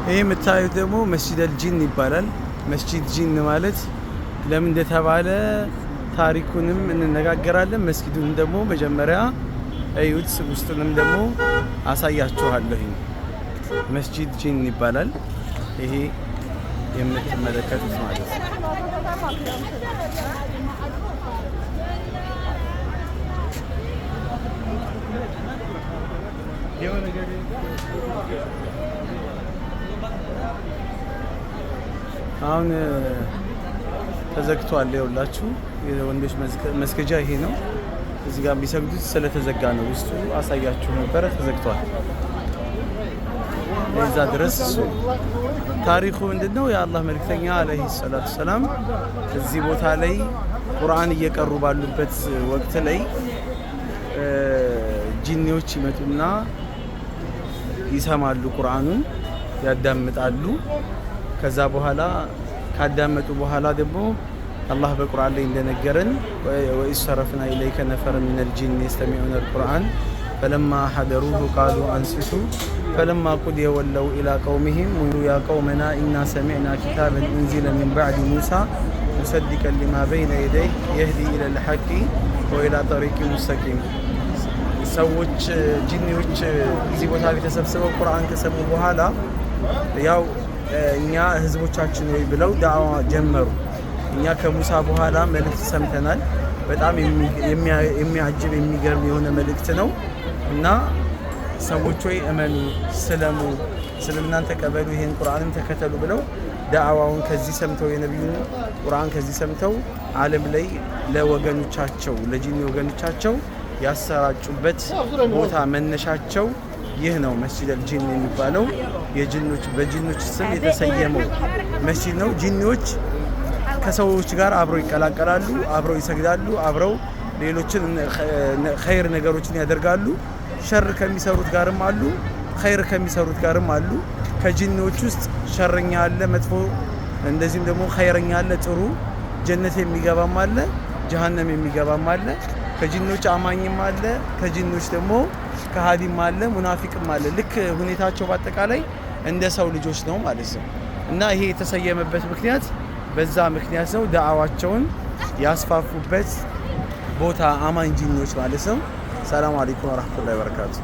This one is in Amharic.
ይሄ የምታዩት ደግሞ መስጂድ አልጂን ይባላል። መስጂድ ጂን ማለት ለምን እንደተባለ ታሪኩንም እንነጋገራለን። መስጊዱን ደግሞ መጀመሪያ እዩት፣ ውስጡንም ደግሞ አሳያችኋለሁ። መስጂድ ጂን ይባላል። ይሄ የምትመለከቱት ማለት ነው። አሁን ተዘግቷል። ይኸውላችሁ የወንዶች መስገጃ ይሄ ነው። እዚህ ጋር የሚሰግዱት ስለተዘጋ ነው። ውስጡ አሳያችሁ ነበረ፣ ተዘግቷል። እዛ ድረስ እሱ ታሪኩ ምንድነው? የአላህ መልእክተኛ አለይሂ ሰላቱ ሰላም እዚህ ቦታ ላይ ቁርአን እየቀሩ ባሉበት ወቅት ላይ ጂኒዎች ይመጡና ይሰማሉ፣ ቁርአኑን ያዳምጣሉ። ከዛ በኋላ ካዳመጡ በኋላ ደግሞ አላህ በቁርአን ላይ እንደነገረን ወኢዝ ሰረፍና ኢለይከ ነፈረ ሚነል ጂን የስተሚዑነ አልቁርአን ፈለማ ሐደሩሁ ቃሉ አንሲቱ ፈለማ ቁድየ ወለው ኢላ ቀውሚሂም ያ ቀውመና ኢና ሰሚዕና ኪታበን ኡንዚለ ሚን ባዕድ ሙሳ ሙሰዲቀን ሊማ በይነ የደይህ የህዲ ኢለል ሐቂ ወኢላ ጠሪቂን ሙስተቂም። ሰዎች ጂኒዎች እዚህ ቦታ ላይ ተሰብስበው ቁርአን ከሰሙ በኋላ ያው እኛ ህዝቦቻችን ወይ ብለው ዳዕዋ ጀመሩ። እኛ ከሙሳ በኋላ መልእክት ሰምተናል። በጣም የሚያጅብ የሚገርም የሆነ መልእክት ነው እና ሰዎች ወይ እመኑ፣ ስለሙ፣ እስልምናን ተቀበሉ፣ ይሄን ቁርአንን ተከተሉ ብለው ዳዕዋውን ከዚህ ሰምተው የነቢዩን ቁርአን ከዚህ ሰምተው ዓለም ላይ ለወገኖቻቸው ለጂኒ ወገኖቻቸው ያሰራጩበት ቦታ መነሻቸው ይህ ነው። መስጂድ አልጂን የሚባለው የጂኖች በጂኖች ስም የተሰየመው መስጂድ ነው። ጂኒዎች ከሰዎች ጋር አብረው ይቀላቀላሉ፣ አብረው ይሰግዳሉ፣ አብረው ሌሎችን ኸይር ነገሮችን ያደርጋሉ። ሸር ከሚሰሩት ጋርም አሉ፣ ኸይር ከሚሰሩት ጋርም አሉ። ከጂኒዎች ውስጥ ሸረኛ አለ፣ መጥፎ፣ እንደዚህም ደግሞ ኸይረኛ አለ፣ ጥሩ፣ ጀነት የሚገባም አለ፣ ጀሃነም የሚገባም አለ። ከጂኖች አማኝም አለ፣ ከጂኖች ደግሞ ከሃዲም አለ፣ ሙናፊቅም አለ። ልክ ሁኔታቸው በአጠቃላይ እንደ ሰው ልጆች ነው ማለት ነው። እና ይሄ የተሰየመበት ምክንያት በዛ ምክንያት ነው። ዳዕዋቸውን ያስፋፉበት ቦታ አማኝ ጂኒዎች ማለት ነው። ሰላም አለይኩም ወራህመቱላሂ ወበረካቱ።